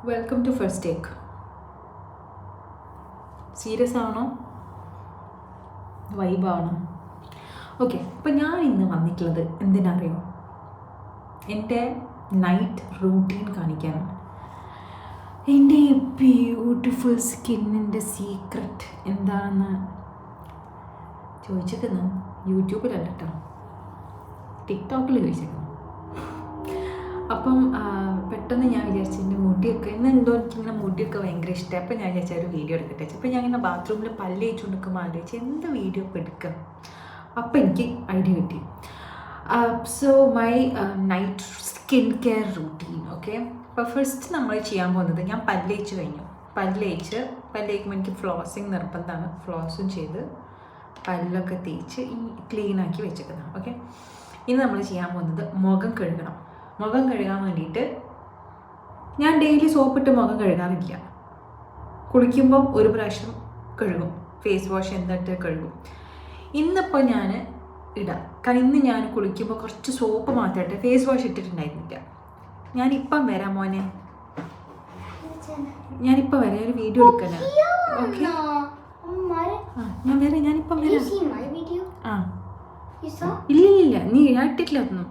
Welcome to first take. Serious ആവണോ വൈബാവണോ? Okay, അപ്പം ഞാൻ ഇന്ന് വന്നിട്ടുള്ളത് എന്തിനറിയോ? എൻ്റെ നൈറ്റ് റൂട്ടീൻ കാണിക്കാനാണ്. എൻ്റെ ബ്യൂട്ടിഫുൾ സ്കിന്നിൻ്റെ സീക്രട്ട് എന്താണെന്ന് ചോദിച്ചിരിക്കുന്നു. യൂട്യൂബിലല്ല കേട്ടോ, ടിക്ടോക്കിൽ ചോദിച്ചേക്കുന്നു. അപ്പം പെട്ടെന്ന് ഞാൻ വിചാരിച്ചു എൻ്റെ മുടിയൊക്കെ ഇന്ന് എന്തോ എനിക്കിങ്ങനെ മുടിയൊക്കെ ഭയങ്കര ഇഷ്ടമായി. അപ്പം ഞാൻ വിചാരിച്ച ഒരു വീഡിയോ എടുക്കട്ടെ. അപ്പം ഞാൻ ഇങ്ങനെ ബാത്റൂമിൽ പല്ല് തേച്ചുകൊണ്ടിരിക്കുമ്പോൾ ആലോചിച്ച് എന്ത് വീഡിയോ ഒക്കെ എടുക്കാം. അപ്പം എനിക്ക് ഐഡിയ കിട്ടി. So my night skin care routine. Okay, അപ്പോൾ ഫസ്റ്റ് നമ്മൾ ചെയ്യാൻ പോകുന്നത്, ഞാൻ പല്ല് തേച്ച് കഴിഞ്ഞു. പല്ല് തേക്കുമ്പോൾ എനിക്ക് ഫ്ലോസിങ് നിർബന്ധമാണ്. ഫ്ലോസും ചെയ്ത് പല്ലൊക്കെ തേച്ച് ക്ലീനാക്കി വെച്ചേക്കുന്നതാണ്. ഓക്കെ, ഇന്ന് നമ്മൾ ചെയ്യാൻ പോകുന്നത് മുഖം കഴുകണം. മുഖം കഴുകാൻ വേണ്ടിയിട്ട് ഞാൻ ഡെയിലി സോപ്പിട്ട് മുഖം കഴുകാറില്ല. കുളിക്കുമ്പം ഒരു പ്രാവശ്യം കഴുകും, ഫേസ് വാഷ് എന്നിട്ട് കഴുകും. ഇന്നിപ്പോൾ ഞാൻ ഇടാം, കാരണം ഇന്ന് ഞാൻ കുളിക്കുമ്പോൾ കുറച്ച് സോപ്പ് മാത്രമായിട്ട് ഫേസ് വാഷ് ഇട്ടിട്ടുണ്ടായിരുന്നില്ല. ഞാനിപ്പം വരാം മോനെ, ഞാനിപ്പം വരാം, ഒരു വീഡിയോ എടുക്കാനാ. ഓക്കെ, ഞാൻ വരാം, ഞാനിപ്പം വരാം. ഇല്ല നീ ഞാൻ ഇട്ടിട്ടില്ല ഒന്നും.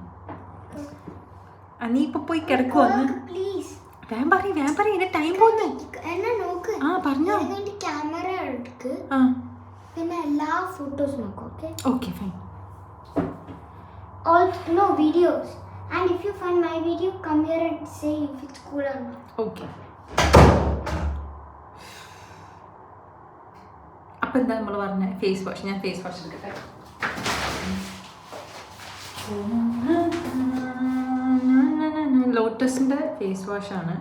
നീ ഇപ്പൊ പോയി കിടക്കുവന്ന്. വേം പറ, എന്റെ ടൈം പോകുന്നു. ആ പറഞ്ഞോ. ക്യാമറ എടുക്ക്, പിന്നെ എല്ലാ ഫോട്ടോസ് നോക്കൂ. Okay fine. All no videos, and if you find my video, come here and say if it's cool or not. Okay. അപ്പം എന്താ നമ്മൾ പറഞ്ഞ ഫേസ് വാഷ്. ഞാൻ ഫേസ് വാഷ് എടുക്കട്ടെ. ലോട്ടസിൻ്റെ ഫേസ് വാഷാണ്,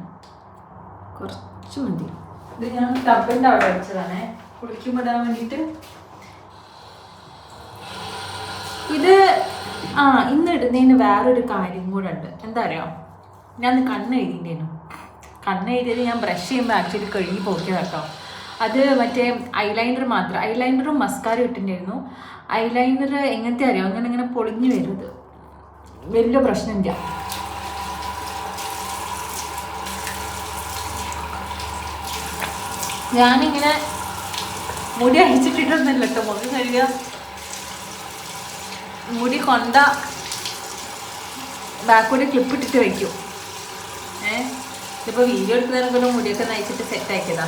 കുറച്ച് മതി. ഇത് ഞാൻ ടബിൻ്റെ അവിടെ വെച്ചതാണേ, കുളിക്കുമ്പോൾ ഇടാൻ വേണ്ടിയിട്ട്. ഇത് ഇന്ന് ഇടുന്നതിന് വേറൊരു കാര്യം കൂടെ ഉണ്ട്. എന്താ അറിയാം, ഞാൻ കണ്ണ് എഴുതിയത് ഞാൻ ബ്രഷ് ചെയ്യുമ്പോൾ ആക്ച്വലി കഴുകി പോക്കിയത് കേട്ടോ. അത് മറ്റേ ഐലൈനർ മാത്രം, ഐലൈനറും മസ്കാരും ഇട്ടിട്ടുണ്ടായിരുന്നു. ഐലൈനർ എങ്ങനത്തെ അറിയാം, അങ്ങനെ പൊളിഞ്ഞു വരുന്നത്, വലിയ പ്രശ്നമില്ല. ഞാനിങ്ങനെ മുടി അഴിച്ചിട്ടിട്ടൊന്നുമില്ല കേട്ടോ മുഖം കഴുകുക. മുടി കൊണ്ട ബാക്കോട്ട് ക്ലിപ്പ് ഇട്ടിട്ട് വയ്ക്കും. ഇതിപ്പോൾ വീഡിയോ എടുക്കുന്നതിനെങ്കിലും മുടിയൊക്കെ നയിച്ചിട്ട് സെറ്റ് ആക്കിയതാ.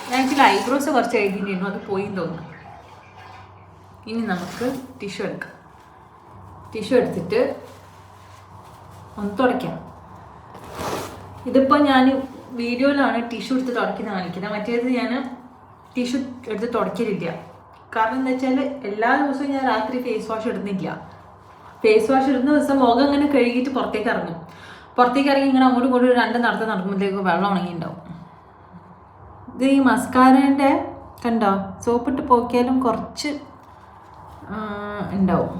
ഞാൻ ആക്ച്വലി ഐബ്രോസ് കുറച്ച് എഴുതിയിട്ടുണ്ടായിരുന്നു, അത് പോയി തോന്നുന്നു. ഇനി നമുക്ക് ടിഷ്യൂ എടുക്കാം. ടിഷ്യൂ എടുത്തിട്ട് ഒന്ന് തുടയ്ക്കാം. ഇതിപ്പോൾ ഞാൻ വീഡിയോയിലാണ് ടിഷ്യൂ എടുത്ത് തുടയ്ക്കുന്നത് കാണിക്കുന്നത്. മറ്റേത് ഞാൻ ടിഷ്യൂ എടുത്ത് തുടയ്ക്കലില്ല. കാരണം എന്താ വെച്ചാൽ എല്ലാ ദിവസവും ഞാൻ രാത്രി ഫേസ് വാഷ് ഇടുന്നില്ല. ഫേസ് വാഷ് ഇടുന്ന ദിവസം മുഖം ഇങ്ങനെ കഴുകിയിട്ട് പുറത്തേക്ക് ഇറങ്ങി ഇങ്ങനെ അങ്ങോട്ടും ഇങ്ങോട്ടും നടക്കുമ്പോഴത്തേക്ക് വെള്ളം ഉണങ്ങിയിട്ടുണ്ടാവും. ഇത് ഈ മസ്കാരേൻ്റെ കണ്ടോ, സോപ്പിട്ട് പോക്കിയാലും കുറച്ച് ഉണ്ടാവും.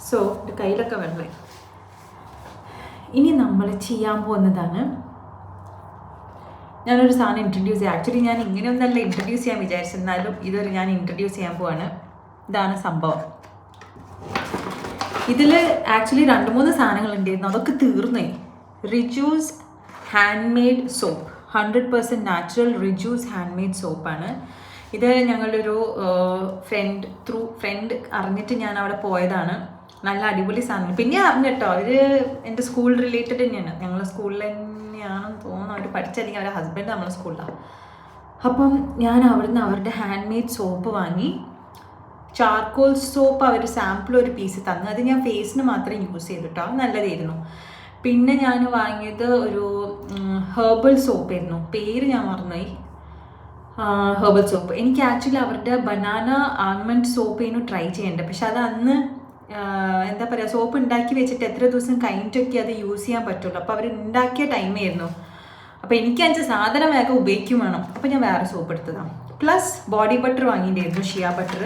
സോ എൻ്റെ കയ്യിലൊക്കെ വെള്ളം. ഇനി നമ്മൾ ചെയ്യാൻ പോകുന്നതാണ്, ഞാനൊരു സാധനം ഇൻട്രൊഡ്യൂസ് ചെയ്യാം. ആക്ച്വലി ഞാൻ ഇങ്ങനെയൊന്നല്ല ഇൻട്രൊഡ്യൂസ് ചെയ്യാൻ വിചാരിച്ചെന്നാലും ഇതൊരു ഞാൻ ഇൻട്രൊഡ്യൂസ് ചെയ്യാൻ പോവാണ്. ഇതാണ് സംഭവം. ഇതിൽ ആക്ച്വലി 2-3 സാധനങ്ങൾ ഉണ്ടായിരുന്നു, അതൊക്കെ തീർന്നേ. റിജൂസ് ഹാൻഡ് മെയ്ഡ് സോപ്പ്, 100% നാച്ചുറൽ റിജൂസ് ഹാൻഡ് മെയ്ഡ് സോപ്പാണ്. ഇത് ഞങ്ങളുടെ ഒരു ഫ്രണ്ട് അറിഞ്ഞിട്ട് ഞാൻ അവിടെ പോയതാണ്. നല്ല അടിപൊളി സാധനം. പിന്നെ അറിഞ്ഞിട്ടോ, അവർ എൻ്റെ സ്കൂൾ റിലേറ്റഡ് തന്നെയാണ്, ഞങ്ങളുടെ സ്കൂളിൽ തന്നെയാണെന്ന് തോന്നുന്നു. അവർ പഠിച്ചല്ലെങ്കിൽ അവരുടെ ഹസ്ബൻഡ് നമ്മളെ സ്കൂളിലാണ്. അപ്പം ഞാൻ അവിടുന്ന് അവരുടെ ഹാൻഡ് മെയ്ഡ് സോപ്പ് വാങ്ങി. ചാർക്കോൾ സോപ്പ് അവർ സാമ്പിൾ ഒരു പീസ് തന്നു, അത് ഞാൻ ഫേസിന് മാത്രമേ യൂസ് ചെയ്തിട്ടോ, അത് നല്ലതായിരുന്നു. പിന്നെ ഞാൻ വാങ്ങിയത് ഒരു ഹെർബൽ സോപ്പായിരുന്നു, പേര് ഞാൻ മറന്നുപോയി. Herbal soap. എനിക്ക് ആക്ച്വലി അവരുടെ ബനാന ആൽമണ്ട് സോപ്പേനു ട്രൈ ചെയ്യേണ്ടത്. പക്ഷെ അത് അന്ന് എന്താ പറയുക, സോപ്പ് ഉണ്ടാക്കി വെച്ചിട്ട് എത്ര ദിവസം കഴിഞ്ഞിട്ടൊക്കെ അത് യൂസ് ചെയ്യാൻ പറ്റുള്ളൂ. അപ്പോൾ അവർ ഉണ്ടാക്കിയ ടൈമായിരുന്നു. അപ്പോൾ എനിക്ക് സാധനം വേഗം ഉപയോഗിക്കും വേണം. അപ്പോൾ ഞാൻ വേറെ സോപ്പ് എടുത്തതാണ്. പ്ലസ് ബോഡി ബട്ടർ വാങ്ങിയിട്ടുണ്ടായിരുന്നു, ഷിയ ബട്ടർ.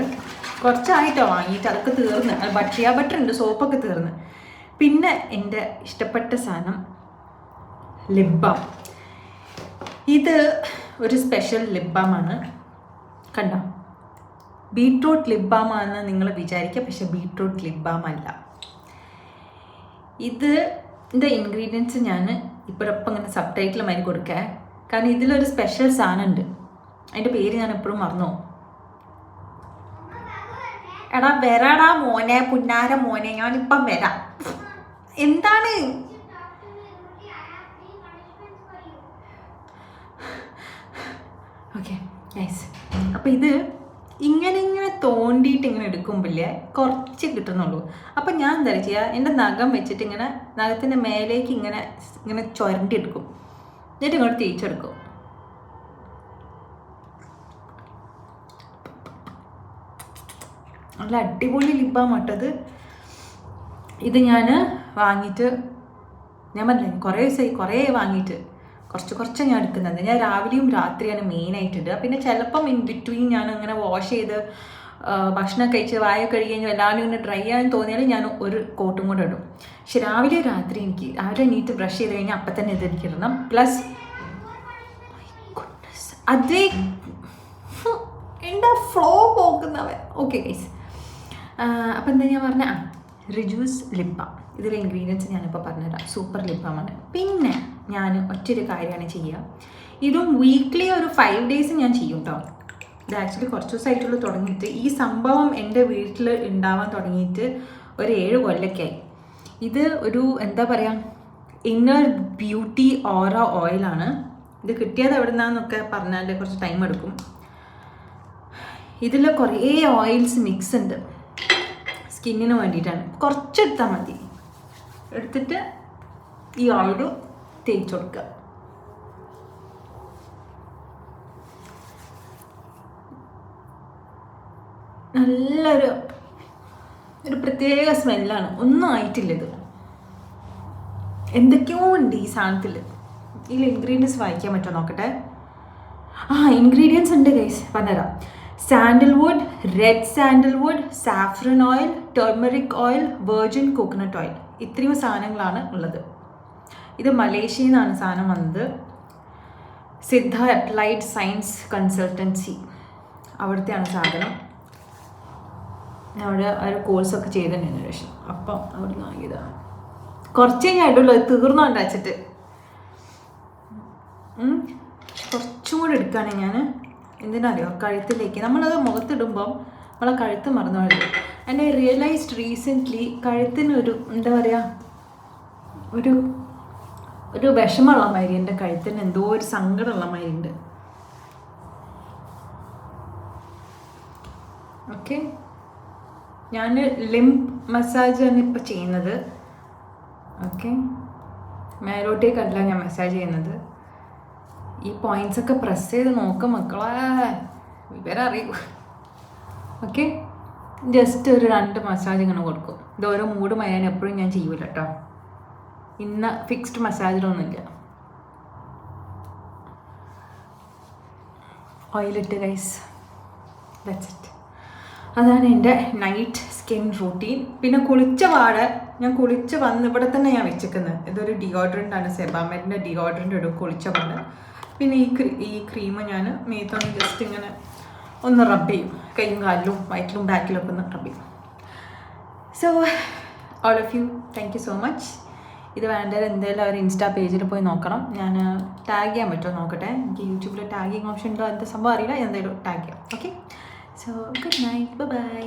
കുറച്ചായിട്ടോ വാങ്ങിയിട്ട്, അതൊക്കെ തീർന്ന്. ഷിയ ബട്ടർ ഉണ്ട്, സോപ്പൊക്കെ തീർന്ന്. പിന്നെ എൻ്റെ ഇഷ്ടപ്പെട്ട സാധനം ലിപ് ബാം. ഇത് ഒരു സ്പെഷ്യൽ ലിപ് ബാമാണ്, കണ്ടോ. ബീട്രൂട്ട് ലിപ് ബാം ആണെന്ന് നിങ്ങൾ വിചാരിക്കുക, പക്ഷെ ബീട്രൂട്ട് ലിപ് ബാം അല്ല. ഇതിൻ്റെ ഇൻഗ്രീഡിയൻസ് ഞാൻ ഇപ്പോഴപ്പം ഇങ്ങനെ സബ് ടൈറ്റിൽ മാതിരി കൊടുക്കാം. കാരണം ഇതിലൊരു സ്പെഷ്യൽ സാധനം ഉണ്ട്. അതിൻ്റെ പേര് ഞാൻ എപ്പോഴും മറന്നു. എടാ വരാടാ മോനെ, പുന്നാര മോനെ, ഞാനിപ്പം വരാം. എന്താണ്? Okay nice. അപ്പോൾ ഇത് ഇങ്ങനെ തോണ്ടിയിട്ട് ഇങ്ങനെ എടുക്കുമ്പോഴേ കുറച്ച് കിട്ടുന്നുള്ളൂ. അപ്പം ഞാൻ എന്താ ചെയ്യുക, എൻ്റെ നഖം വെച്ചിട്ട് ഇങ്ങനെ നഖത്തിൻ്റെ മേലേക്ക് ഇങ്ങനെ ചുരണ്ടി എടുക്കും. എന്നിട്ട് ഇങ്ങോട്ട് തേച്ചെടുക്കും. നല്ല അടിപൊളി ലിബാം ഇട്ടത്. ഇത് ഞാൻ വാങ്ങിയിട്ട്, ഞാൻ പറഞ്ഞില്ലേ കുറേ ദിവസമായി കുറേ വാങ്ങിയിട്ട് കുറച്ച് ഞാൻ എടുക്കുന്നത്. ഞാൻ രാവിലെയും രാത്രിയാണ് മെയിനായിട്ട് ഇടുക. പിന്നെ ചിലപ്പം ഇൻ ബിറ്റ്വീൻ ഞാൻ അങ്ങനെ വാഷ് ചെയ്ത് ഭക്ഷണം കഴിച്ച് വായ കഴുകി കഴിഞ്ഞാൽ എല്ലാവരും ഇങ്ങനെ ഡ്രൈ ആയെന്ന് തോന്നിയാൽ ഞാൻ ഒരു കോട്ടും കൂടെ ഇടും. പക്ഷെ രാവിലെ രാത്രി എനിക്ക് രാവിലെ നീറ്റ് ബ്രഷ് ചെയ്ത് കഴിഞ്ഞാൽ അപ്പം തന്നെ ഇത് എനിക്കിടണം. പ്ലസ് അതേ എൻ്റെ ഫ്ലോ പോകുന്നവൻ. ഓക്കെ ഗൈസ്, അപ്പം എന്താ ഞാൻ പറഞ്ഞ റിജൂസ് ലിപ് ബാം. ഇതിലെ ഇൻഗ്രീഡിയൻസ് ഞാനിപ്പോൾ പറഞ്ഞുതരാം. സൂപ്പർ ലിപ് ബാമാണ്. പിന്നെ ഞാൻ ഒറ്റൊരു കാര്യമാണ് ചെയ്യുക. ഇതും വീക്ക്ലി ഒരു 5 days ഞാൻ ചെയ്യും കേട്ടോ. ഇത് ആക്ച്വലി കുറച്ച് ദിവസമായിട്ടുള്ള തുടങ്ങിയിട്ട്. ഈ സംഭവം എൻ്റെ വീട്ടിൽ ഉണ്ടാവാൻ തുടങ്ങിയിട്ട് ഒരു 7 കൊല്ലൊക്കെയായി. ഇത് ഒരു എന്താ പറയുക, ഇന്നർ ബ്യൂട്ടി ഓറ ഓയിലാണ്. ഇത് കിട്ടിയത് എവിടെ നിന്നാന്നൊക്കെ പറഞ്ഞാൽ കുറച്ച് ടൈം എടുക്കും. ഇതിൽ കുറേ ഓയിൽസ് മിക്സ് ഉണ്ട്. സ്കിന്നിന് വേണ്ടിയിട്ടാണ്. കുറച്ചെടുത്താൽ മതി. എടുത്തിട്ട് ഈ ഓയിൽ തേച്ച് കൊടുക്കുക. നല്ലൊരു പ്രത്യേക സ്മെല്ലാണ്. ഒന്നും ആയിട്ടില്ല. ഇത് എന്തൊക്കെയോ ഉണ്ട് ഈ സാധനത്തിൽ. ഇതിൽ ഇൻഗ്രീഡിയൻസ് വായിക്കാൻ പറ്റുമോ നോക്കട്ടെ. ഇൻഗ്രീഡിയൻസ് ഉണ്ട് ഗൈസ്, പറഞ്ഞുതരാം. Sandalwood, red sandalwood, saffron oil, turmeric oil, virgin coconut oil. ഇത്രയും സാധനങ്ങളാണ് ഉള്ളത്. ഇത് മലേഷ്യയിൽ നിന്നാണ് സാധനം വന്നത്. സിദ്ധ അപ്ലൈഡ് സയൻസ് കൺസൾട്ടൻസി അവിടുത്തെയാണ് സാധനം. അവിടെ ഒരു കോഴ്സൊക്കെ ചെയ്തിട്ടുണ്ടായിരുന്നു ശേഷം. അപ്പം അവിടെ നിന്ന് വാങ്ങിയതാണ്. കുറച്ചേ ഞാൻ ഇടുള്ളൂ, തീർന്നോണ്ട് വെച്ചിട്ട്. കുറച്ചും കൂടെ എടുക്കുകയാണെങ്കിൽ ഞാൻ എന്തിനറിയോ, കഴുത്തിലേക്ക് നമ്മളത് മുഖത്തിടുമ്പം നമ്മളെ കഴുത്ത് മറന്നു പോയത്. ആൻഡ് ഐ റിയലൈസ്ഡ് റീസെൻ്റ്ലി കഴുത്തിനൊരു എന്താ പറയുക, ഒരു വിഷമമുള്ള മാതിരി. എൻ്റെ കഴുത്തിന് എന്തോ ഒരു സങ്കടമുള്ള മാതിരി ഉണ്ട്. ഓക്കെ, ഞാൻ ലിംപ് മസാജാണ് ഇപ്പോൾ ചെയ്യുന്നത്. ഓക്കെ, മേലോട്ടേക്കല്ല ഞാൻ മസാജ് ചെയ്യുന്നത്. ഈ പോയിൻറ്റ്സൊക്കെ പ്രസ് ചെയ്ത് നോക്കാം മക്കളെ, വിവരം അറിയൂ. ഓക്കെ, ജസ്റ്റ് ഒരു 2 മസാജ് ഇങ്ങനെ കൊടുക്കും. ഇത് ഓരോ മൂഡ് മയാൻ എപ്പോഴും ഞാൻ ചെയ്യൂല കേട്ടോ. ഇന്ന ഫിക്സ്ഡ് മസാജിലൊന്നുമില്ല. ഓയിലിട്ട് ഗൈസ്, ദാറ്റ്സ് ഇറ്റ്. അതാണ് എൻ്റെ നൈറ്റ് സ്കിൻ റൂട്ടീൻ. പിന്നെ ഞാൻ കുളിച്ച് വന്ന് ഇവിടെ തന്നെ ഞാൻ വെച്ചിരിക്കുന്നത്. ഇതൊരു ഡിയോഡ്രൻ്റ് ആണ്, സെബാമെറ്റിൻ്റെ ഡിയോഡ്രൻ്റ് ഇടും കുളിച്ച പാട്. പിന്നെ ഈ ക്രീം ഞാൻ മേത്തൊന്ന് ജസ്റ്റ് ഇങ്ങനെ ഒന്ന് റബ്ബ് ചെയ്യും. കൈയും കാലിലും വയറ്റിലും ബാക്കിലൊക്കെ ഒന്ന് റബ്ബ് ചെയ്യും. So all of you, thank you so much. ഇത് വേണ്ടത് എന്തായാലും അവർ ഇൻസ്റ്റാ പേജിൽ പോയി നോക്കണം. ഞാൻ ടാഗ് ചെയ്യാൻ പറ്റുമോ നോക്കട്ടെ. എനിക്ക് യൂട്യൂബിൽ ടാഗിങ് ഓപ്ഷൻ ഉണ്ടോ, എന്താ സംഭവം അറിയില്ല. എന്തായാലും ടാഗ് ചെയ്യാം. Okay, so good night, bye bye.